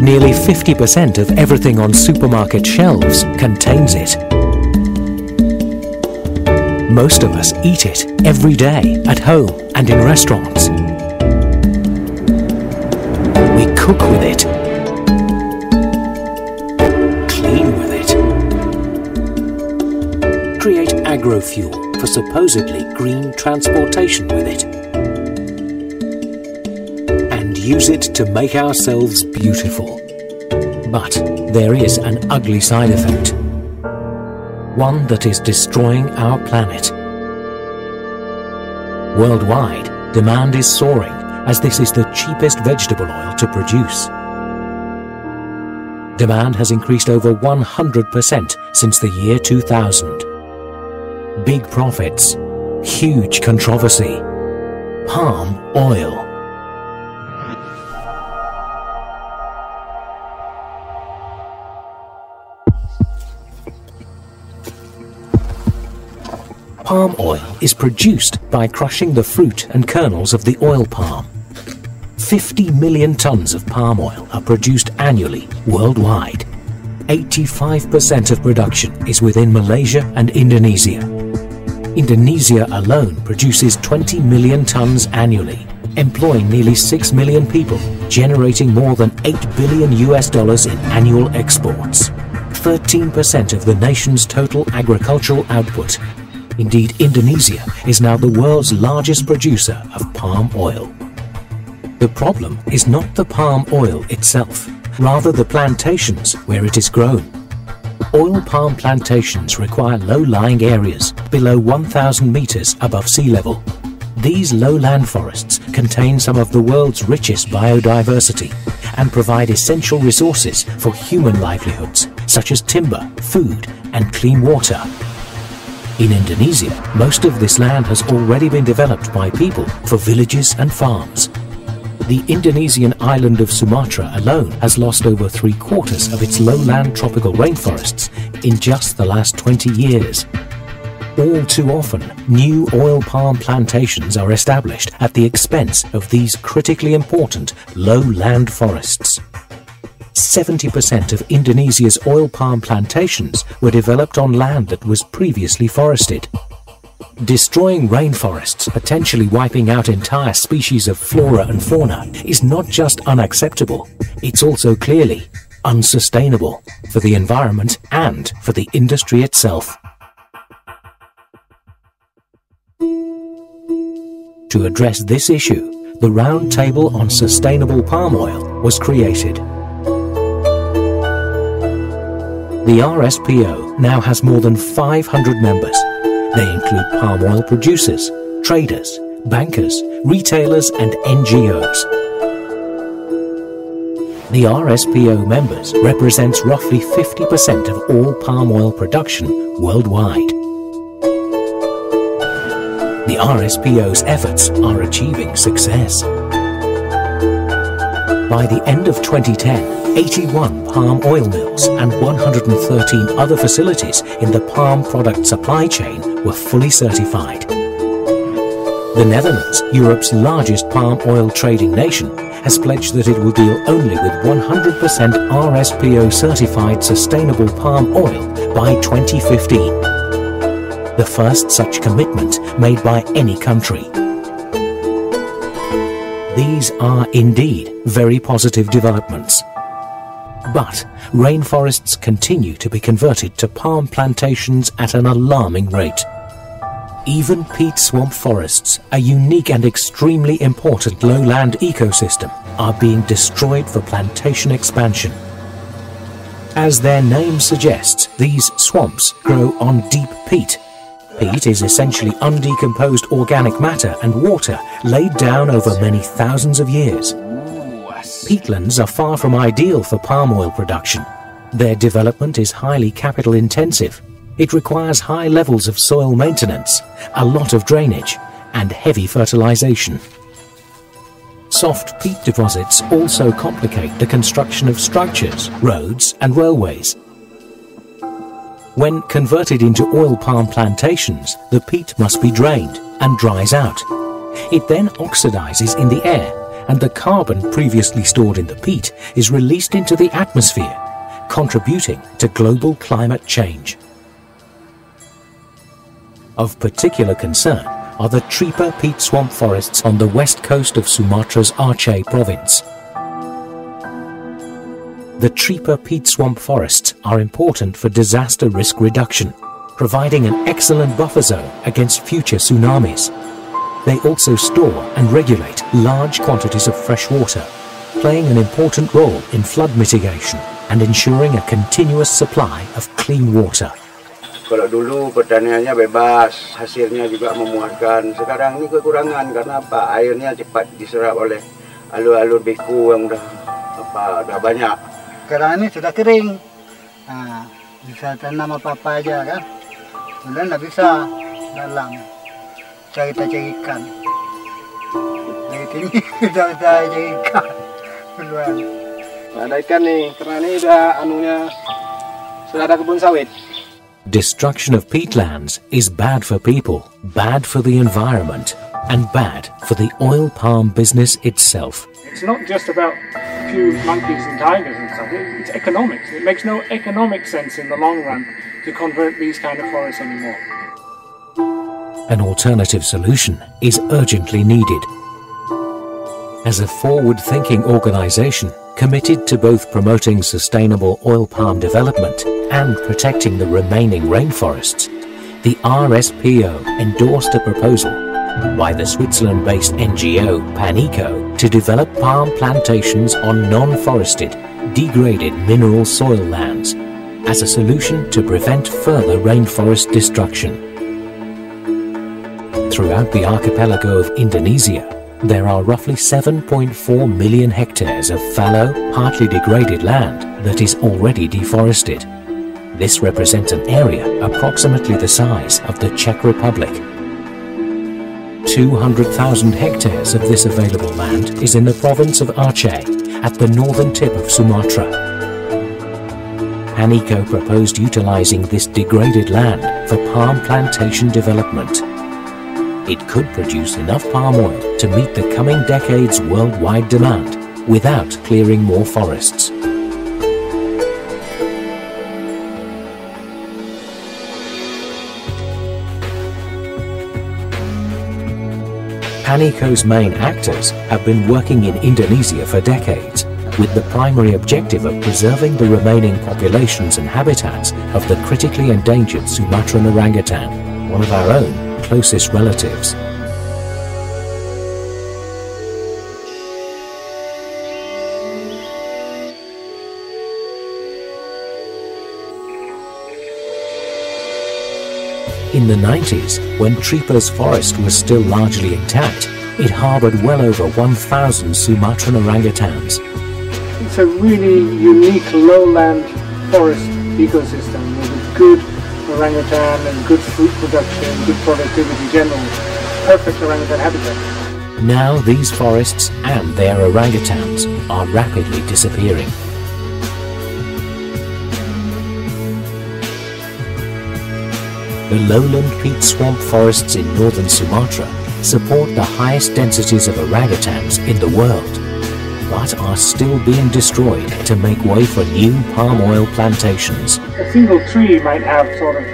Nearly 50% of everything on supermarket shelves contains it. Most of us eat it every day at home and in restaurants. We cook with it, clean with it, create agrofuel for supposedly green transportation with it, and use it to make ourselves beautiful. But there is an ugly side effect, one that is destroying our planet. Worldwide, demand is soaring as this is the cheapest vegetable oil to produce. Demand has increased over 100% since the year 2000. Big profits, huge controversy. Palm oil. Palm oil is produced by crushing the fruit and kernels of the oil palm. 50 million tons of palm oil are produced annually worldwide. 85% of production is within Malaysia and Indonesia. Indonesia alone produces 20 million tons annually, employing nearly 6 million people, generating more than $8 billion in annual exports. 13% of the nation's total agricultural output. Indeed, Indonesia is now the world's largest producer of palm oil. The problem is not the palm oil itself, rather the plantations where it is grown. Oil palm plantations require low-lying areas below 1,000 meters above sea level. These lowland forests contain some of the world's richest biodiversity and provide essential resources for human livelihoods, such as timber, food, and clean water. In Indonesia, most of this land has already been developed by people for villages and farms. The Indonesian island of Sumatra alone has lost over 3/4 of its lowland tropical rainforests in just the last 20 years. All too often, new oil palm plantations are established at the expense of these critically important lowland forests. 70% of Indonesia's oil palm plantations were developed on land that was previously forested. Destroying rainforests, potentially wiping out entire species of flora and fauna, is not just unacceptable, it's also clearly unsustainable for the environment and for the industry itself. To address this issue, the Round Table on Sustainable Palm Oil was created. The RSPO now has more than 500 members. They include palm oil producers, traders, bankers, retailers and NGOs. The RSPO members represents roughly 50% of all palm oil production worldwide. The RSPO's efforts are achieving success. By the end of 2010, 81 palm oil mills and 113 other facilities in the palm product supply chain were fully certified. The Netherlands, Europe's largest palm oil trading nation, has pledged that it will deal only with 100% RSPO certified sustainable palm oil by 2015. The first such commitment made by any country. These are indeed very positive developments. But rainforests continue to be converted to palm plantations at an alarming rate. Even peat swamp forests, a unique and extremely important lowland ecosystem, are being destroyed for plantation expansion. As their name suggests, these swamps grow on deep peat. Peat is essentially undecomposed organic matter and water laid down over many thousands of years. Peatlands are far from ideal for palm oil production. Their development is highly capital intensive. It requires high levels of soil maintenance, a lot of drainage, and heavy fertilization. Soft peat deposits also complicate the construction of structures, roads, and railways. When converted into oil palm plantations, the peat must be drained and dries out. It then oxidizes in the air and the carbon previously stored in the peat is released into the atmosphere, contributing to global climate change. Of particular concern are the Tripa peat swamp forests on the west coast of Sumatra's Aceh province. The Tripa peat swamp forests are important for disaster risk reduction, providing an excellent buffer zone against future tsunamis. They also store and regulate large quantities of fresh water, playing an important role in flood mitigation and ensuring a continuous supply of clean water. Kalau dulu pertaniannya bebas, hasilnya juga memuaskan. Sekarang ini kekurangan karena apa? Airnya cepat diserap oleh alur-alur beku yang udah banyak. Sekarang ini sudah kering, nah, bisa tanam apa-apa aja kan. Kemudian nggak bisa dalam kita cari ikan. Dari tinggi kita cari ikan. Nah, ada ikan nih, karena ini sudah ada kebun sawit. Destruction of peatlands is bad for people, bad for the environment, and bad for the oil palm business itself. It's not just about a few monkeys and tigers and stuff, it's economics. It makes no economic sense in the long run to convert these kind of forests anymore. An alternative solution is urgently needed. As a forward-thinking organisation committed to both promoting sustainable oil palm development and protecting the remaining rainforests, the RSPO endorsed a proposal by the Switzerland-based NGO PANECO to develop palm plantations on non-forested, degraded mineral soil lands as a solution to prevent further rainforest destruction. Throughout the archipelago of Indonesia, there are roughly 7.4 million hectares of fallow, partly degraded land that is already deforested. This represents an area approximately the size of the Czech Republic. 200,000 hectares of this available land is in the province of Aceh, at the northern tip of Sumatra. PANECO proposed utilizing this degraded land for palm plantation development. It could produce enough palm oil to meet the coming decade's worldwide demand without clearing more forests. PANECO's main actors have been working in Indonesia for decades, with the primary objective of preserving the remaining populations and habitats of the critically endangered Sumatran orangutan, one of our own closest relatives. In the 90s, when Tripa's forest was still largely intact, it harbored well over 1,000 Sumatran orangutans. It's a really unique lowland forest ecosystem with a good orangutan and good fruit production, good productivity generally. Perfect orangutan habitat. Now these forests and their orangutans are rapidly disappearing. The lowland peat swamp forests in northern Sumatra support the highest densities of orangutans in the world, but are still being destroyed to make way for new palm oil plantations. A single tree might have sort of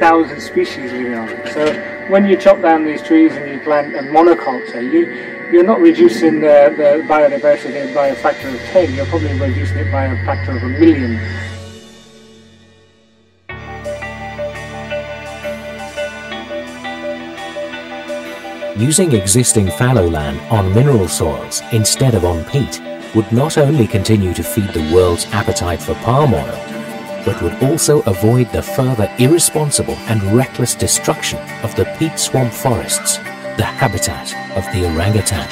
1,000 species living on it. So when you chop down these trees and you plant a monoculture, you're not reducing the biodiversity by a factor of 10, you're probably reducing it by a factor of 1,000,000. Using existing fallow land on mineral soils instead of on peat would not only continue to feed the world's appetite for palm oil, but would also avoid the further irresponsible and reckless destruction of the peat swamp forests, the habitat of the orangutan.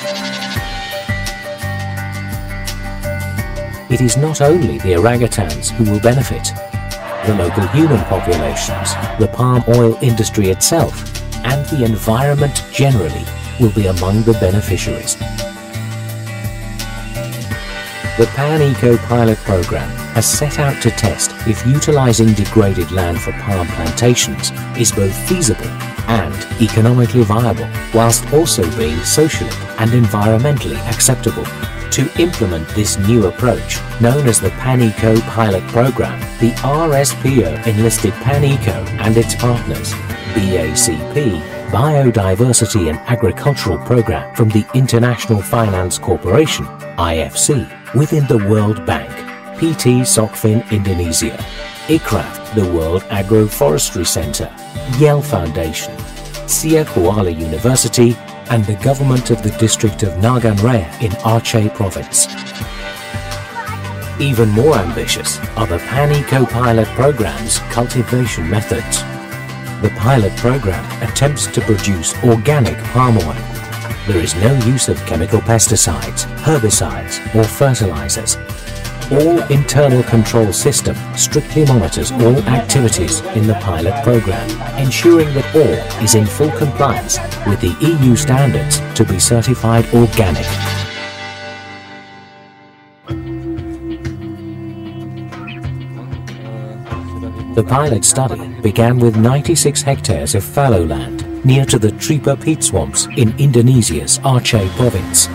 It is not only the orangutans who will benefit. The local human populations, the palm oil industry itself, and the environment generally will be among the beneficiaries. The PANECO pilot program has set out to test if utilizing degraded land for palm plantations is both feasible and economically viable, whilst also being socially and environmentally acceptable. To implement this new approach, known as the PAN-ECO pilot program, the RSPO enlisted PAN-ECO and its partners, BACP, Biodiversity and Agricultural Program from the International Finance Corporation, IFC, within the World Bank, PT Sokvin Indonesia, ICRAF, the World Agroforestry Center, Yale Foundation, Sia Kuala University, and the government of the district of Nagan Raya in Aceh province. Even more ambitious are the PAN-ECO pilot program's cultivation methods. The pilot program attempts to produce organic palm oil. There is no use of chemical pesticides, herbicides, or fertilizers. All internal control system strictly monitors all activities in the pilot program, ensuring that all is in full compliance with the EU standards to be certified organic. The pilot study began with 96 hectares of fallow land near to the Tripa peat swamps in Indonesia's Aceh province.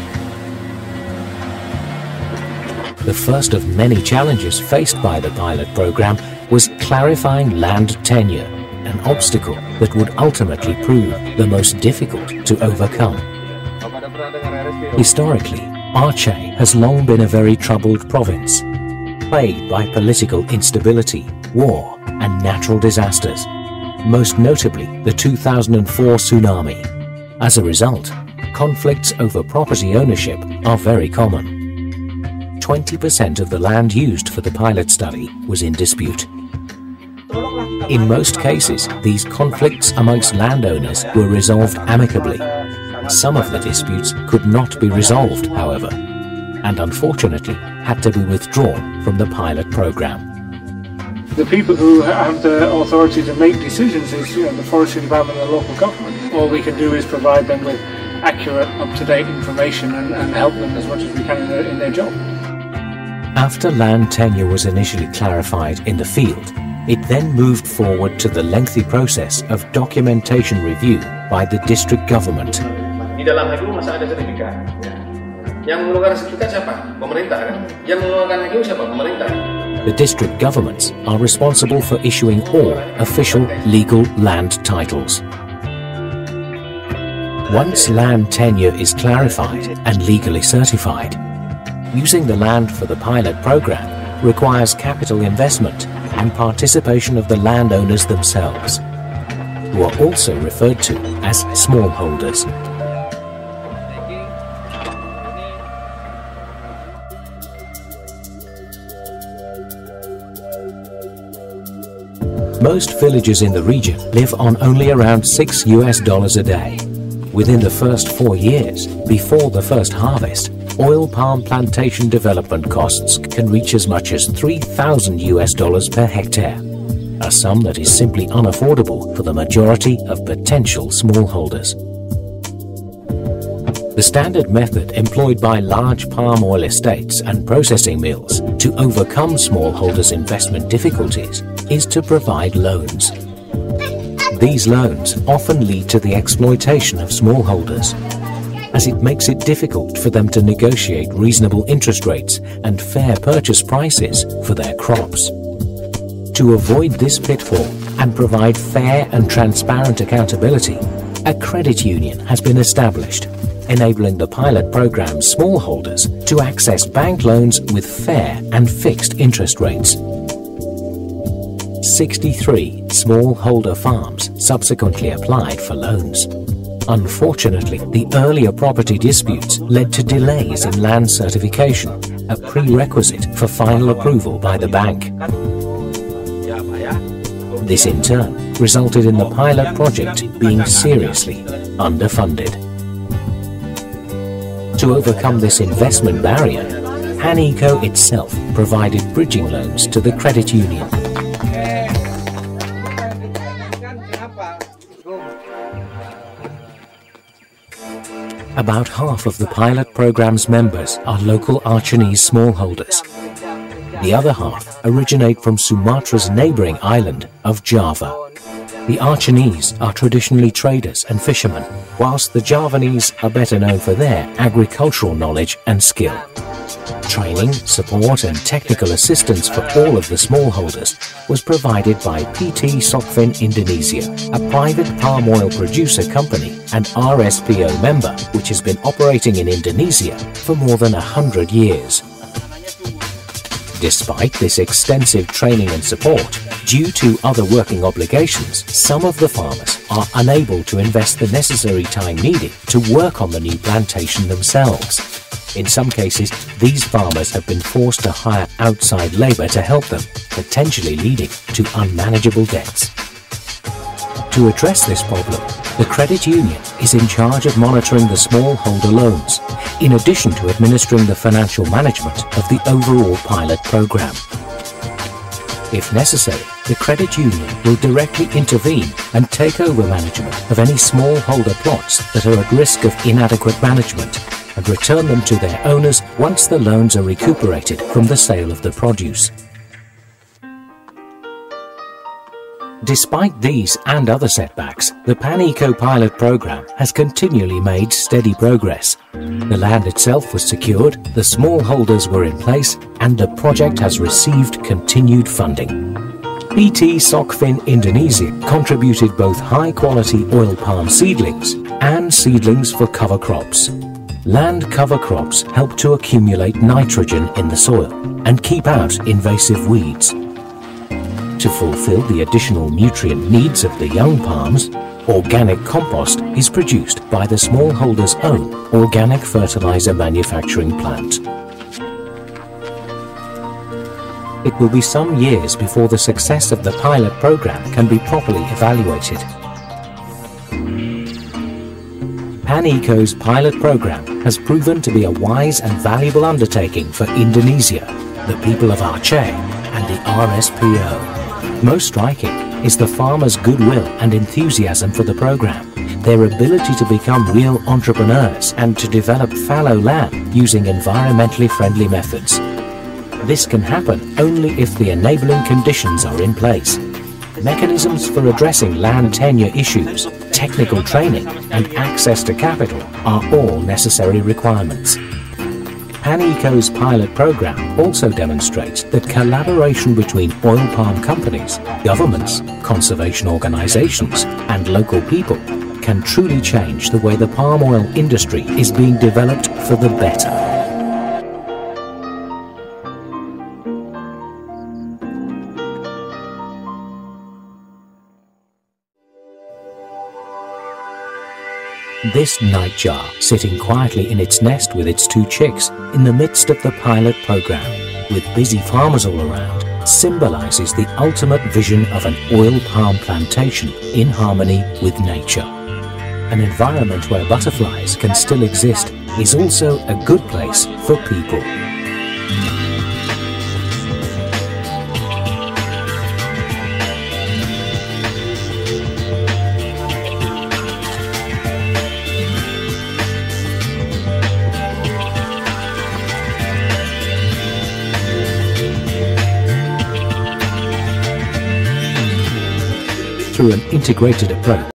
The first of many challenges faced by the pilot program was clarifying land tenure, an obstacle that would ultimately prove the most difficult to overcome. Historically, Aceh has long been a very troubled province, plagued by political instability, war, and natural disasters, most notably the 2004 tsunami. As a result, conflicts over property ownership are very common. 20% of the land used for the pilot study was in dispute. In most cases, these conflicts amongst landowners were resolved amicably. Some of the disputes could not be resolved, however, and unfortunately had to be withdrawn from the pilot program. The people who have the authority to make decisions is the Forestry Department and the local government. All we can do is provide them with accurate, up-to-date information and help them as much as we can in their job. After land tenure was initially clarified in the field, it then moved forward to the lengthy process of documentation review by the district government. Di dalam HGU masa ada sertifikat. Yang mengeluarkan sertifikat siapa? Pemerintah kan? Yang mengeluarkan HGU siapa? Pemerintah. The district governments are responsible for issuing all official legal land titles. Once land tenure is clarified and legally certified, using the land for the pilot program requires capital investment and participation of the landowners themselves, who are also referred to as smallholders. Most villagers in the region live on only around $6 a day. Within the first 4 years, before the first harvest, oil palm plantation development costs can reach as much as $3,000 per hectare, a sum that is simply unaffordable for the majority of potential smallholders. The standard method employed by large palm oil estates and processing mills to overcome smallholders' investment difficulties is to provide loans. These loans often lead to the exploitation of smallholders, as it makes it difficult for them to negotiate reasonable interest rates and fair purchase prices for their crops. To avoid this pitfall and provide fair and transparent accountability, a credit union has been established, enabling the pilot program's smallholders to access bank loans with fair and fixed interest rates. 63 smallholder farms subsequently applied for loans. Unfortunately, the earlier property disputes led to delays in land certification, a prerequisite for final approval by the bank. This in turn resulted in the pilot project being seriously underfunded. To overcome this investment barrier, PAN-ECO itself provided bridging loans to the credit union. About half of the pilot program's members are local Achenese smallholders. The other half originate from Sumatra's neighbouring island of Java. The Archanese are traditionally traders and fishermen, whilst the Javanese are better known for their agricultural knowledge and skill. Training, support and technical assistance for all of the smallholders was provided by PT Sokvin Indonesia, a private palm oil producer company and RSPO member which has been operating in Indonesia for more than 100 years. Despite this extensive training and support, due to other working obligations, some of the farmers are unable to invest the necessary time needed to work on the new plantation themselves. In some cases, these farmers have been forced to hire outside labour to help them, potentially leading to unmanageable debts. To address this problem, the credit union is in charge of monitoring the smallholder loans, in addition to administering the financial management of the overall pilot programme. If necessary, the credit union will directly intervene and take over management of any smallholder plots that are at risk of inadequate management and return them to their owners once the loans are recuperated from the sale of the produce. Despite these and other setbacks, the Pan-Eco pilot program has continually made steady progress. The land itself was secured, the smallholders were in place, and the project has received continued funding. PT Sokvin Indonesia contributed both high-quality oil palm seedlings and seedlings for cover crops. Land cover crops help to accumulate nitrogen in the soil and keep out invasive weeds. To fulfill the additional nutrient needs of the young palms, organic compost is produced by the smallholder's own organic fertilizer manufacturing plant. It will be some years before the success of the pilot program can be properly evaluated. Pan-Eco's pilot program has proven to be a wise and valuable undertaking for Indonesia, the people of Aceh, and the RSPO. Most striking is the farmers' goodwill and enthusiasm for the program, their ability to become real entrepreneurs and to develop fallow land using environmentally friendly methods. This can happen only if the enabling conditions are in place. Mechanisms for addressing land tenure issues, technical training and access to capital are all necessary requirements. Pan-Eco's pilot program also demonstrates that collaboration between oil palm companies, governments, conservation organizations and local people can truly change the way the palm oil industry is being developed for the better. This nightjar, sitting quietly in its nest with its 2 chicks in the midst of the pilot program, with busy farmers all around, symbolizes the ultimate vision of an oil palm plantation in harmony with nature. An environment where butterflies can still exist is also a good place for people. Through an integrated approach,